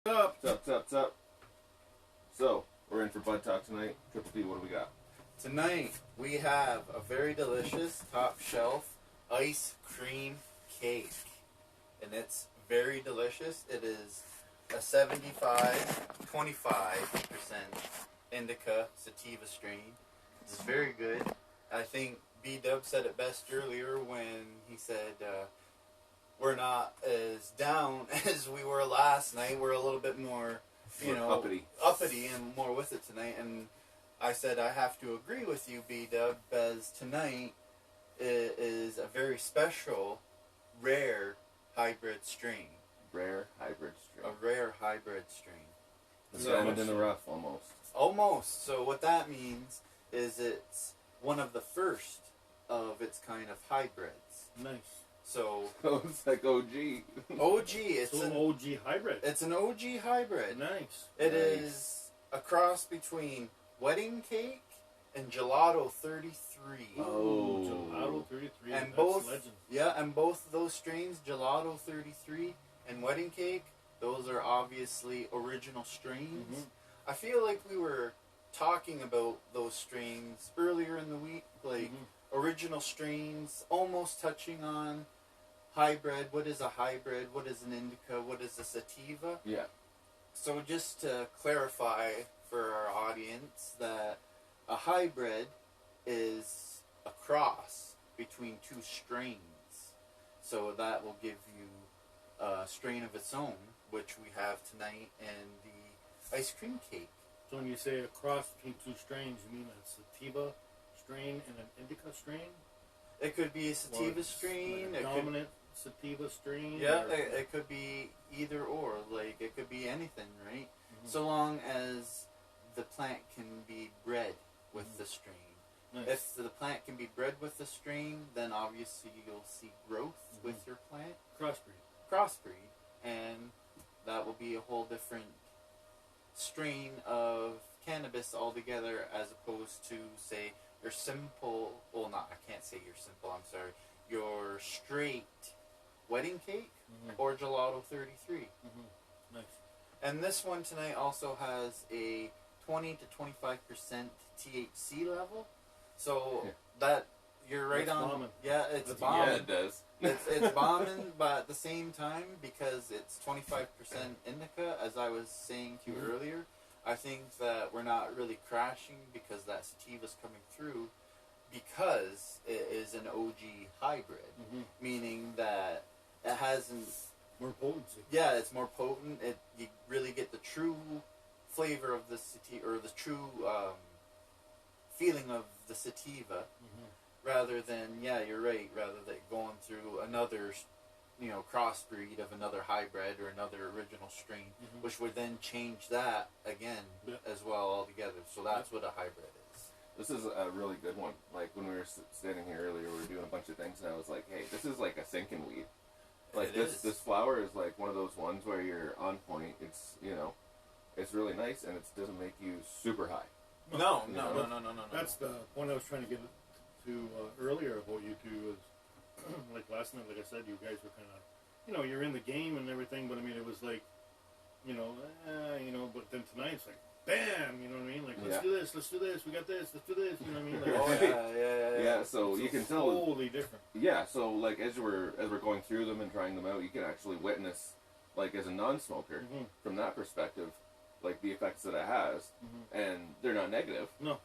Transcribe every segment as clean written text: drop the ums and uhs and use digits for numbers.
What's up? So, we're in for Bud Talk tonight. Triple D, what do we got? Tonight we have a very delicious top shelf ice cream cake. And it's very delicious. It is a 75-25% indica sativa strain. It's very good. I think B-Dub said it best earlier when he said we're not as down as we were last night. We're a little bit more, uppity and more with it tonight. And I said I have to agree with you, B-Dub, as tonight is a very special, rare hybrid strain. Rare hybrid strain. A rare hybrid strain. The diamond in the rough, almost. Almost. So what that means is it's one of the first of its kind of hybrids. Nice. So it's like OG. OG. It's an an OG hybrid. It's an OG hybrid. Nice. It is a cross between wedding cake and gelato 33. Oh, Gelato 33. And That's both, legend. yeah, and both of those strains, gelato 33 and wedding cake, those are obviously original strains. Mm-hmm. I feel like we were talking about those strains earlier in the week, like original strains, almost touching on hybrid. What is a hybrid? What is an indica? What is a sativa? Yeah. So just to clarify for our audience that a hybrid is a cross between two strains. So that will give you a strain of its own, which we have tonight in the ice cream cake. So when you say a cross between two strains, you mean a sativa strain and an indica strain? It could be a sativa strain. Like a dominant sativa strain? Yeah, it could be either or. Like, it could be anything, right? So long as the plant can be bred with the strain. Nice. If the plant can be bred with the strain, then obviously you'll see growth with your plant. Crossbreed. And that will be a whole different strain of cannabis altogether, as opposed to, say, your simple, I can't say your simple, I'm sorry, your straight wedding cake or gelato 33. Nice. And this one tonight also has a 20 to 25% THC level. So that you're right That's on. bombing. Yeah, it's Yeah, bombing. it does. It's bombing, but at the same time, because it's 25% indica, as I was saying to you earlier, I think that we're not really crashing because that sativa's coming through, because it is an OG hybrid, meaning that it hasn't. More potency. Yeah, it's more potent. You really get the true flavor of the sativa, or the true feeling of the sativa, rather than, you're right, rather than going through another, crossbreed of another hybrid or another original strain, which would then change that again as well altogether. So that's what a hybrid is. This is a really good one. Like, when we were standing here earlier, we were doing a bunch of things, and I was like, hey, this is like a sinking weed. Like, this flower is like one of those ones where you're on point. It's, it's really nice, and it doesn't make you super high. No. That's the point I was trying to get to earlier about you two. Is like last night, like I said, you guys were kind of, you're in the game and everything, but I mean, it was like, but then tonight it's like, bam, you know what I mean? Like, let's do this, we got this, let's do this, you know what I mean? Like, Yeah, so you can tell. Totally different. Yeah, so like as we're going through them and trying them out, you can actually witness, like as a non-smoker, from that perspective, like the effects that it has, and they're not negative. No.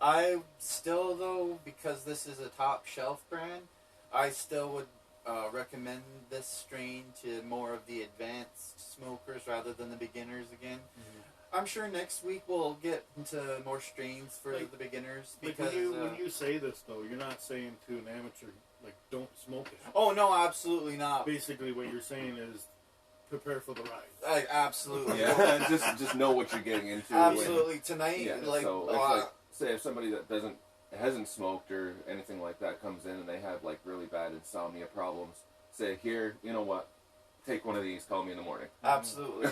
I still, though, because this is a top shelf brand, I still would recommend this strain to more of the advanced smokers rather than the beginners again. I'm sure next week we'll get into more strains for the beginners. Because when you say this, though, you're not saying to an amateur, like, don't smoke it. Oh, no, absolutely not. Basically, what you're saying is prepare for the ride. Absolutely. Yeah, just know what you're getting into. Absolutely. Tonight, so say if somebody that hasn't smoked or anything like that comes in and they have like really bad insomnia problems, say, here, you know what, take one of these, call me in the morning. Absolutely.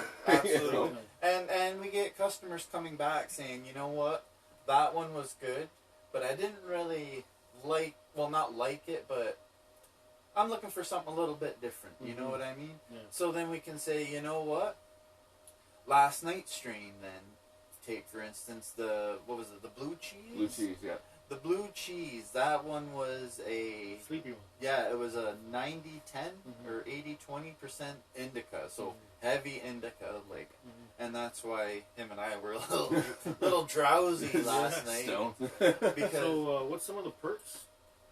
And we get customers coming back saying, you know what, that one was good, but I didn't really not like it, but I'm looking for something a little bit different. You know what I mean? Yeah. So then we can say, you know what? Last night's strain, then, take for instance the blue cheese? Blue cheese, yeah. The blue cheese, that one was a... Sleepy one. Yeah, it was a 90-10 or 80-20% indica. So heavy indica, like... And that's why him and I were a little drowsy last night. Stoned. Because So, what's some of the perks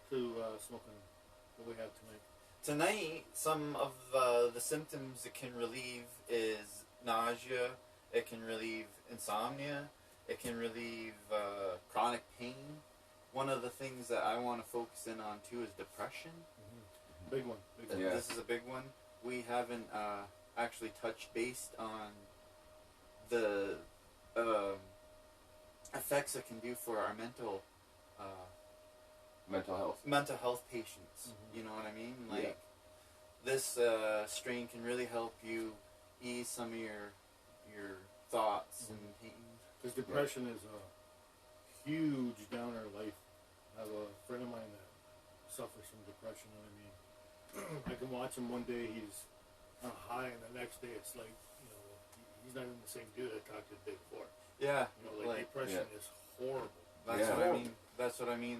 to smoking what we have tonight? tonight, some of the symptoms it can relieve is nausea. It can relieve insomnia. It can relieve chronic pain. One of the things that I want to focus in on too is depression. Big one. Big one. Yeah. This is a big one. We haven't actually touched base on the effects it can do for our mental health patients. You know what I mean? Like this strain can really help you ease some of your thoughts and pain. Because depression is a huge downer in life. I have a friend of mine that suffers from depression, and I mean, I can watch him one day, he's on a high, and the next day it's like, he's not even the same dude I talked to the day before. Yeah. Depression is horrible. That's what I mean. That's what I mean.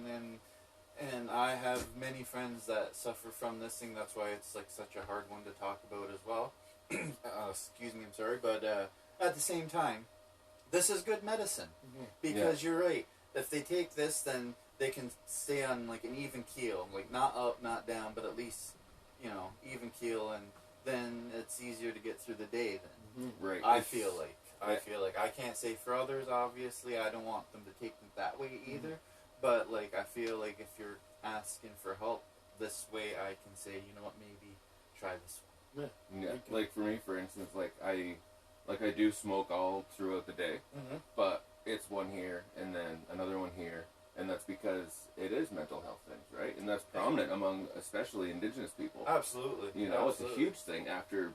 And I have many friends that suffer from this thing. That's why it's like such a hard one to talk about as well. Excuse me, I'm sorry, but at the same time, this is good medicine because you're right. If they take this, then they can stay on like an even keel, like not up, not down, but at least even keel, and then it's easier to get through the day. Then right. I feel like I can't say for others. Obviously, I don't want them to take it that way either. But like I feel like if you're asking for help this way, I can say, you know what, maybe try this one. Yeah. Like for me, for instance, like I do smoke all throughout the day, but it's one here and then another one here, and that's because it is mental health things, right? And that's prominent among especially Indigenous people. Absolutely. It's a huge thing after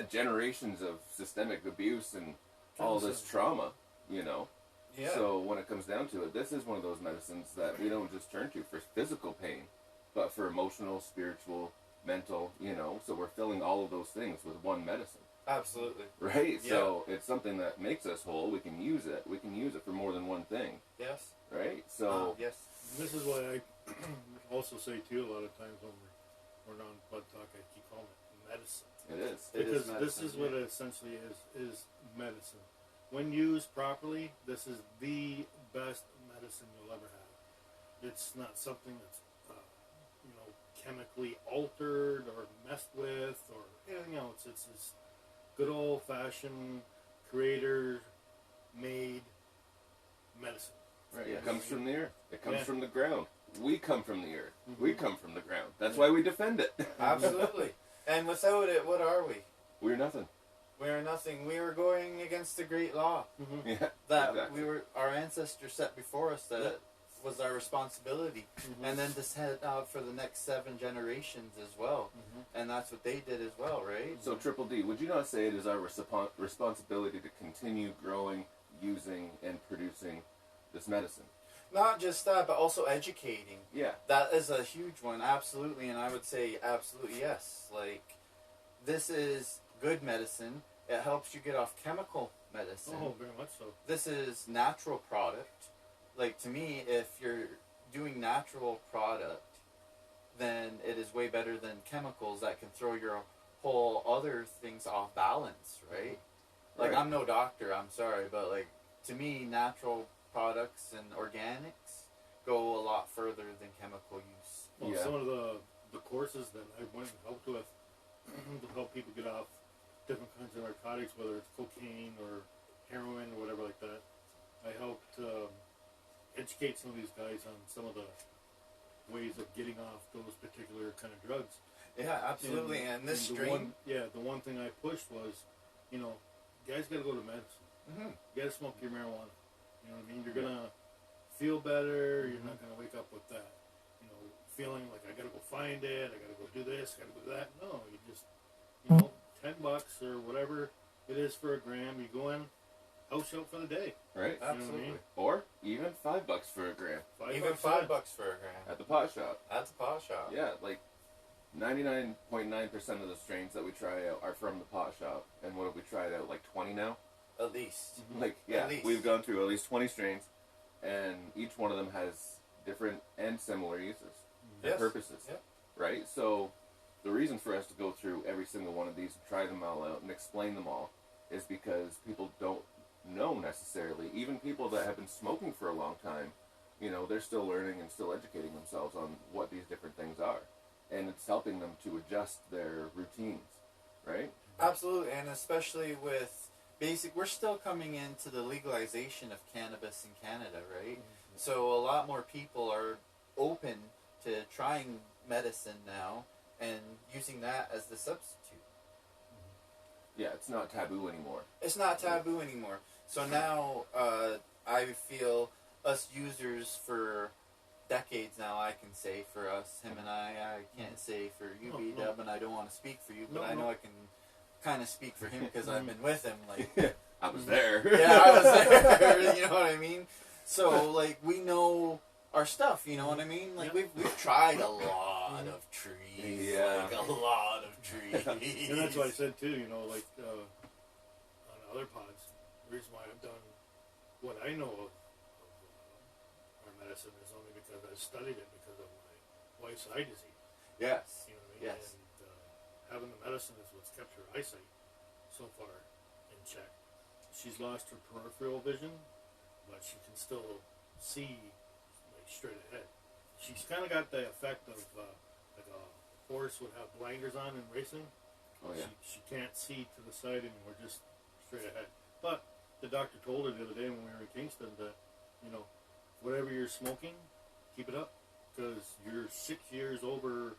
generations of systemic abuse and all this trauma, Yeah. So when it comes down to it, this is one of those medicines that we don't just turn to for physical pain, but for emotional, spiritual, mental, so we're filling all of those things with one medicine. Absolutely. Right? Yeah. So it's something that makes us whole. We can use it. We can use it for more than one thing. Yes. Right? So... yes. This is why I also say, too, a lot of times when we're on Bud Talk, I keep calling it medicine. It is. Because this is what it essentially is medicine. When used properly, this is the best medicine you'll ever have. It's not something that's, chemically altered or messed with or anything else. It's this good old-fashioned, creator-made medicine. Right. Yes. It comes from the earth. It comes from the ground. We come from the earth. We come from the ground. That's why we defend it. Absolutely. And without it, what are we? We're nothing. We are nothing. We were going against the great law Yeah. that exactly. our ancestors set before us. That was our responsibility, and then to set out for the next 7 generations as well. And that's what they did as well, right? So Triple D, would you not say it is our responsibility to continue growing, using, and producing this medicine? Not just that, but also educating. Yeah. That is a huge one, absolutely, and I would say absolutely yes. Like, this is good medicine. It helps you get off chemical medicine. Oh, very much so. This is natural product. Like, to me, if you're doing natural product, then it is way better than chemicals that can throw your whole other things off balance, right? Like, I'm no doctor, I'm sorry, but, like, to me, natural products and organics go a lot further than chemical use. Well, some of the courses that I went and helped with to help people get off different kinds of narcotics, whether it's cocaine or heroin or whatever like that, I helped educate some of these guys on some of the ways of getting off those particular kind of drugs. Yeah, absolutely. And this strain... The one thing I pushed was, guys got to go to medicine. You got to smoke your marijuana. You know what I mean? You're going to feel better. You're not going to wake up with that, feeling like I got to go find it. I got to go do this. I got to go do that. No, you just, $10 or whatever it is for a gram. You go in, house out for the day. Right? Absolutely. You know Or even $5 for a gram. Even $5 for a gram. At the pot shop. At the pot shop. Yeah, like, 99.9% of the strains that we try out are from the pot shop. And what have we tried out? Like 20 now? At least. Like, yeah, At least. we've gone through at least 20 strains, and each one of them has different and similar uses and purposes. Yeah. Right? So the reason for us to go through every single one of these and try them all out and explain them all is because people don't know necessarily. Even people that have been smoking for a long time, you know, they're still learning and still educating themselves on what these different things are. And it's helping them to adjust their routines, right? Absolutely, and especially with we're still coming into the legalization of cannabis in Canada, right? Mm-hmm. So a lot more people are open to trying medicine now and using that as the substitute. Yeah, it's not taboo anymore. It's not taboo anymore. So now I feel us users for decades now, I can say for us, him and I can't say for you, B-Dub, and I don't want to speak for you, but I know I can kind of speak for him because I've been with him, like... I was there. Yeah, I was there, you know what I mean? So, like, we know our stuff, you know what I mean? Like, we've tried a lot of trees, like, a lot of trees. And that's what I said, too, you know, like, on other pods, the reason why I've done what I know of our medicine is only because I studied it because of my wife's eye disease. Yes. You know what I mean? Yes. And having the medicine is what's kept her eyesight so far in check. She's lost her peripheral vision, but she can still see like straight ahead. She's kind of got the effect of like a horse would have blinders on in racing. Oh yeah. She can't see to the side anymore, just straight ahead. But the doctor told her the other day when we were in Kingston that, you know, whatever you're smoking, keep it up, because you're 6 years over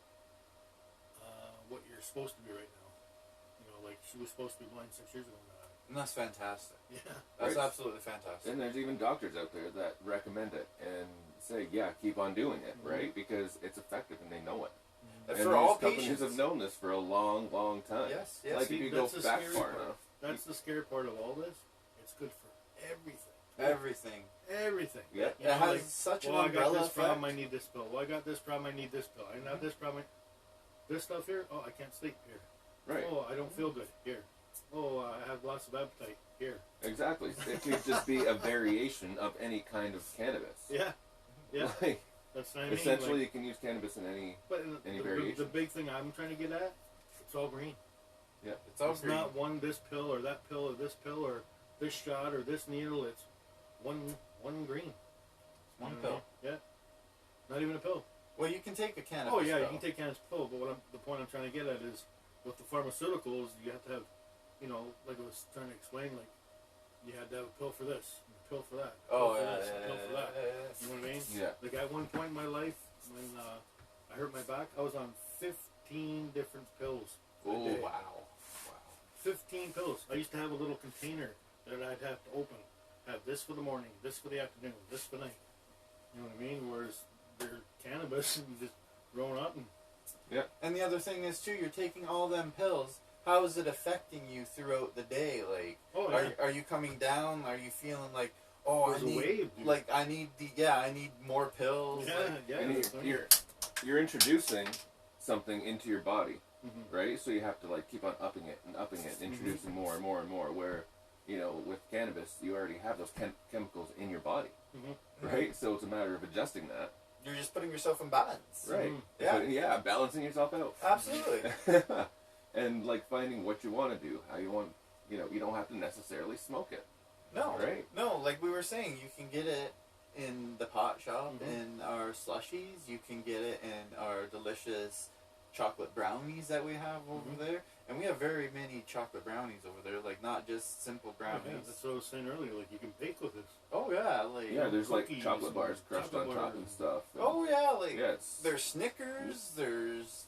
what you're supposed to be right now. You know, like she was supposed to be blind 6 years ago now. And that's fantastic. Yeah. That's Right. absolutely fantastic. And there's even doctors out there that recommend it and say, yeah, keep on doing it, right? Because it's effective and they know it. And And for all these companies patients. have known this for a long, long time. Yes, yes. Like if you go That's the back scary far part. enough. That's the scary part of all this. It's good for everything. Everything. Everything. Yeah. You know, It has like, such an well, I got umbrella this problem, I effect. need this pill. Well, I got this problem, I need this pill. I have this problem. This stuff here, oh, I can't sleep here. Right. Oh, I don't feel good here. Oh, I have lots of appetite here. Exactly. It could just be a variation of any kind of cannabis. Yeah. Yeah. Like, That's what I mean. essentially, like, you can use cannabis in any the variation. big thing I'm trying to get at, it's all green. Yeah. It's all It's green. not one this pill or that pill or this pill or this shot or this needle. It's one green. One You know pill. what I mean? Yeah. Not even a pill. Well, you can take a cannabis Oh yeah, you pill. can take cannabis pill, but the point I'm trying to get at is with the pharmaceuticals, you have to have, you know, like I was trying to explain, like you had to have a pill for this, and a pill for that, a pill Oh, for yeah, this, a pill for that. You know what I mean? Yeah. Like at one point in my life, when I hurt my back, I was on 15 different pills. a Oh, day. wow. 15 pills. I used to have a little container that I'd have to open. Have this for the morning, this for the afternoon, this for night. You know what I mean? Whereas they're cannabis and just growing up and And the other thing is, too, you're taking all them pills. How is it affecting you throughout the day? Like, oh yeah. are you coming down? Are you feeling like, oh, There's I a need, wave, dude. like, I need more pills? Yeah, Like, yeah. And that's what you're introducing something into your body, Mhm. right? So you have to like keep on upping it and upping it, introducing more and more and more. Where, you know, with cannabis, you already have those chemicals in your body, Mhm. right? So it's a matter of adjusting that, You're just putting yourself in balance. right? Mhm. Yeah. But, yeah, balancing yourself out. Absolutely. And like finding what you want to do, how you want, you know, you don't have to necessarily smoke it. No, Right. no, like we were saying, you can get it in the pot shop, Mhm. in our slushies. You can get it in our delicious chocolate brownies that we have over Mhm. there. And we have very many chocolate brownies over there, like not just simple Oh, yeah, brownies. that's what I was saying earlier. Like you can bake with this. Oh, yeah, like... Yeah, there's like Cookies chocolate and bars crushed chocolate on top bars. and stuff. And, Oh, yeah, like... yeah, it's There's Snickers, there's...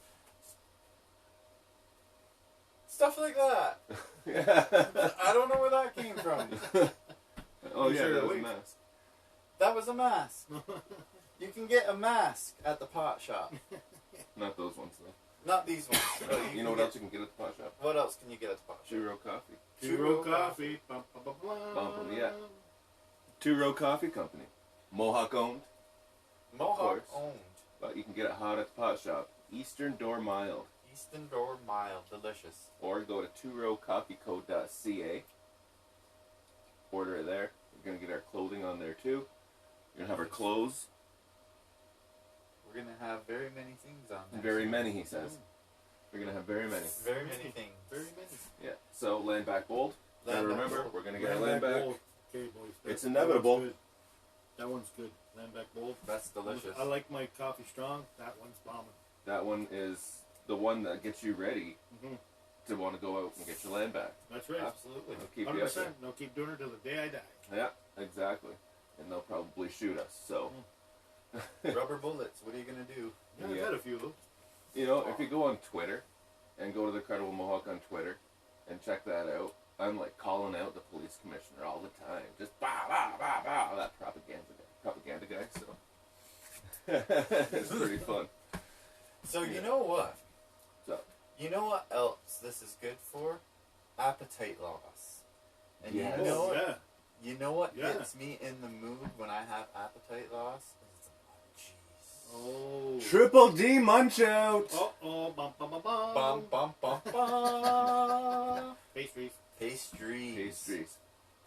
Stuff like that. yeah. I don't know where that came from. Oh You yeah, sure that was a wait. mask. That was a mask. You can get a mask at the pot shop. Not those ones though. Not these ones. but You can know what get- else you can get at the pot shop? What else can you get at the pot shop? Two-row coffee. Two-row coffee. Bum, bum, bum, bum. Bum, yeah. Two-row coffee company. Mohawk owned, Mohawk course. owned. but you can get it hot at the pot shop. Eastern Door Mild. Eastern Door Mild. Delicious. Or go to tworocoffeeco.ca. Order it there. We're going to get our clothing on there too. We're going to have our clothes. We're going to have very many things on there. Very many, he says. We're going to have very many. Very many things. Very many. Yeah. So, land back bold. Land back remember, bold. we're going to get our land back. Bold. Okay, boys. It's inevitable. That one's good. Land back bold. That's delicious. I like my coffee strong. That one's bombing. That one is the one that gets you ready to want to go out and get your land back. That's right. Absolutely. They'll keep you up 100%. there. They'll keep doing it till the day I die. Yeah, exactly. And they'll probably shoot us. So, Rubber bullets. What are you going to do? Yeah, I've had a few of those. you know, if you go on Twitter and go to the Credible Mohawk on Twitter and check that out, I'm like calling out the police commissioner all the time. Just bah, bah, bah, bah, that propaganda guy. So, it's pretty fun. So, you know what? So, You know what else this is good for? Appetite loss. And Yes. you know what? Yeah. You know what Yeah. gets me in the mood when I have appetite loss? Is the munchies. Oh. Triple D Munch Out! Uh-oh. Bum, bum, bum, bum. Bum, bum, bum, bum. Pastries. Pastries. Pastries.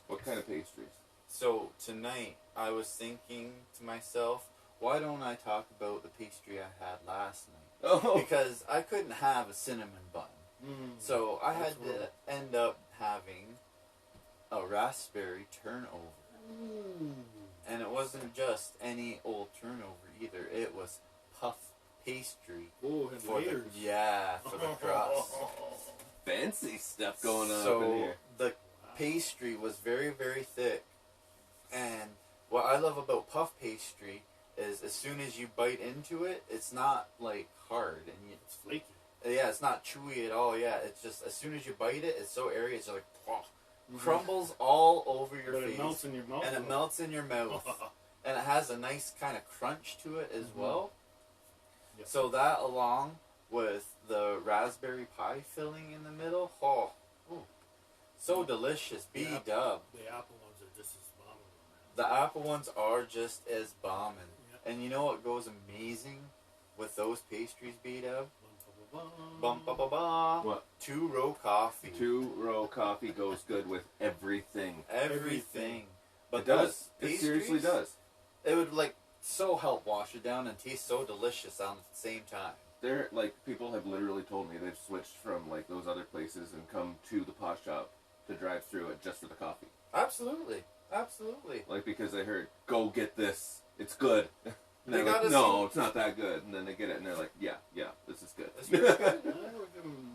What kind of pastries? So tonight I was thinking to myself, why don't I talk about the pastry I had last night? Oh, Because I couldn't have a cinnamon bun. So I had That's to end up having a raspberry turnover. Ooh. And it wasn't just any old turnover either. It was puff pastry Oh, and for the layers. for the crust. fancy stuff going on up in So here. the pastry was very, very thick. And what I love about puff pastry is as soon as you bite into it, it's not like hard and It's flaky. it's not chewy at all. Yeah, it's just as soon as you bite it, it's so airy. It's like crumbles all over your But face, it melts in your mouth. and it melts in your mouth, and it has a nice kind of crunch to it as well. Yeah. So that along with the raspberry pie filling in the middle, so delicious. Yeah. B-dub. The apple ones are just as bombing. The apple ones are just as bombing. Yeah. And you know what goes amazing with those pastries, B-dub? Bum, Bum, ba, ba, ba. What? 2-row coffee. 2-row coffee goes good with everything. Everything. But It does. those It seriously pastries, does. It would like so help wash it down and taste so delicious at the same time. They're like, people have literally told me they've switched from like those other places and come to the pot shop to drive through it just for the coffee. Absolutely. Absolutely. Like, because they heard, go get this, it's good. And They they're like, gotta no, see- it's not that good. And then they get it and they're like, yeah, this is good. It's really good. Yeah, we're giving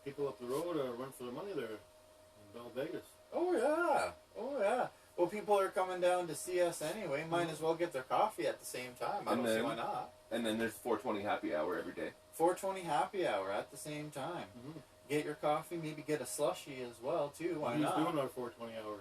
people up the road a run for the money there in Bell Vegas. Oh yeah. Oh yeah. Well, people are coming down to see us anyway. Might as well get their coffee at the same time. I And don't see then- why not. And then there's 420 happy hour every day. 420 happy hour at the same time. Mm-hmm. Get your coffee, maybe get a slushie as well too. Why Who's not? doing our 420 hour?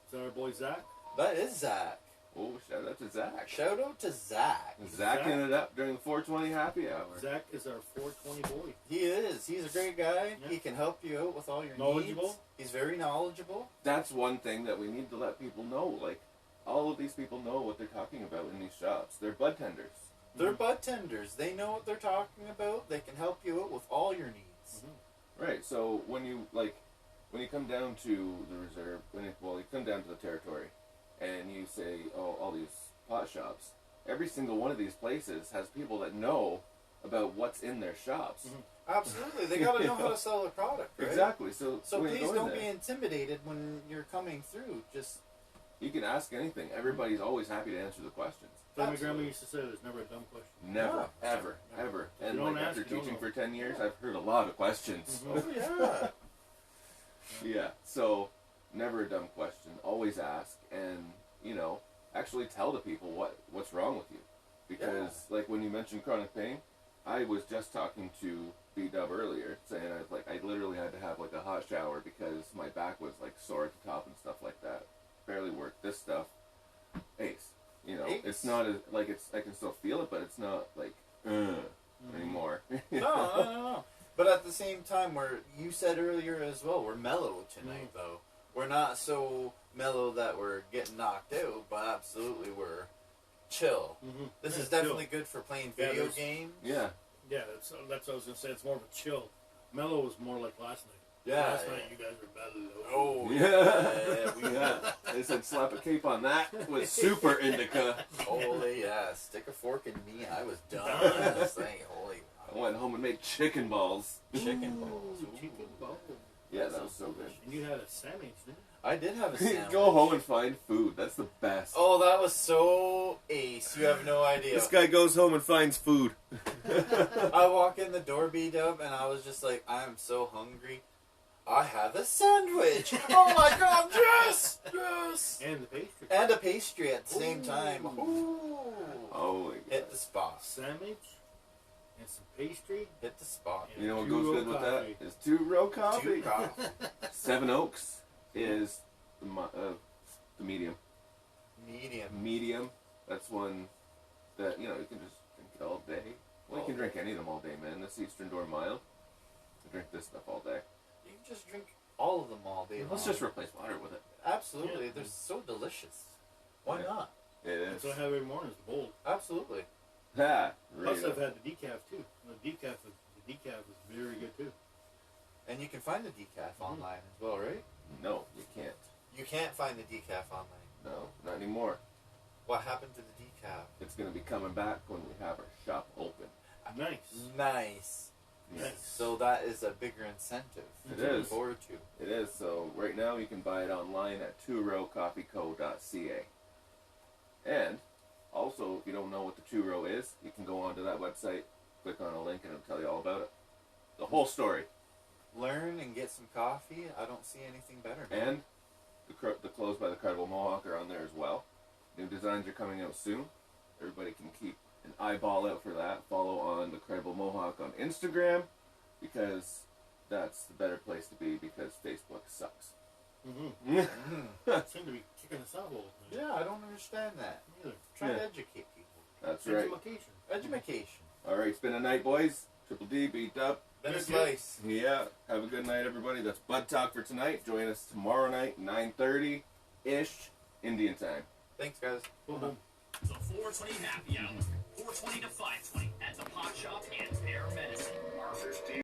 Is that our boy Zach? That is Zach. Oh, shout out to Zach. Shout out to Zach. Zacking it up during the 420 happy hour. Zach is our 420 boy. He is. He's a great guy. Yeah. He can help you out with all your Knowledgeable. needs. He's very knowledgeable. That's one thing that we need to let people know. Like, all of these people know what they're talking about in these shops. They're bud tenders. They're bud tenders. They know what they're talking about. They can help you out with all your needs. Right, so when you come down to the reserve, you come down to the territory, and you say, oh, all these pot shops, every single one of these places has people that know about what's in their shops. Absolutely. They got to know how to sell their product, right? Exactly. So So when you please go in don't there, be intimidated when you're coming through. Just you can ask anything. Everybody's always happy to answer the questions. Like my Absolutely. grandma used to say, there's never a dumb question. Never, No. ever, Never. ever. If And you don't like ask, after you don't teaching know. for 10 years, I've heard a lot of questions. Mhm. oh yeah. Yeah, so never a dumb question. Always ask, and actually tell the people what's wrong with you. Because like when you mentioned chronic pain, I was just talking to B-Dub earlier, saying I literally had to have like a hot shower because my back was like sore at the top and stuff like that. Barely worked. This stuff, ace. Ace. It's not as like I can still feel it, but it's not like anymore. No. But at the same time, you said earlier as well, we're mellow tonight, though. We're not so mellow that we're getting knocked out, but absolutely we're chill. Mm-hmm. This is definitely good for playing video games. Yeah. Yeah, that's what I was gonna say. It's more of a chill. Mellow was more like last night. Yeah. Last night you guys were mellow. Oh Yeah. Yeah. They said slap a cape on that with super indica. Holy yeah. Stick a fork in me. I was done. This thing. Holy. I went home and made chicken balls. Chicken balls. Ooh, chicken balls. Yeah, that was so good. And you had a sandwich, didn't you? I did have a sandwich. Go home and find food. That's the best. Oh, that was so ace. You have no idea. This guy goes home and finds food. I walk in the door, B-Dub, and I was just like, I am so hungry. I have a sandwich. Oh my god, yes! Yes! And the pastry. And a pastry at the same time. Ooh. Ooh. Holy Hit the spot. Sandwich and some pastry. Hit the spot. You know what Two-row goes good with coffee. that? Is 2-row coffee. 2 coffee. 7 Oaks is the medium. Medium. Medium. That's one that, you know, you can just drink it all day. Well, you can drink any of them all day, man. This Eastern Door Mild. I drink this stuff all day. You can just drink all of them all day long. Let's just replace water with it. Absolutely. Yeah. They're so delicious. Why Yeah. not? It is. That's what I have every morning is bold. Absolutely. Ha! Plus Right I've had the decaf too. The decaf is very good too. And you can find the decaf online as well, right? No, you can't. You can't find the decaf online. No, not anymore. What happened to the decaf? It's going to be coming back when we have our shop open. Nice. Nice. Yes. So that is a bigger incentive It to look is. forward to. It is. So right now you can buy it online at 2rowcoffeeco.ca. And also, if you don't know what the 2-row is, you can go onto that website, click on a link, and it'll tell you all about it. The whole story. Learn and get some coffee. I don't see anything better. Man. And the clothes by the Credible Mohawk are on there as well. New designs are coming out soon. Everybody can keep an eyeball out for that. Follow on the Credible Mohawk on Instagram, because that's the better place to be, because Facebook sucks. Mm-hmm. Seem to be kicking us out all the time. Yeah, I don't understand that. Either. Try to Yeah. educate people. That's right. Education. Education. All right, it's been a night, boys. Triple D, beat up. Been a Good, slice. Yeah, have a good night, everybody. That's Bud Talk for tonight. Join us tomorrow night, 9:30-ish, Indian time. Thanks, guys. Boom. The 420 happy hour. 420 to 520 at the Pot Shop and Bear Medicine. Arthur's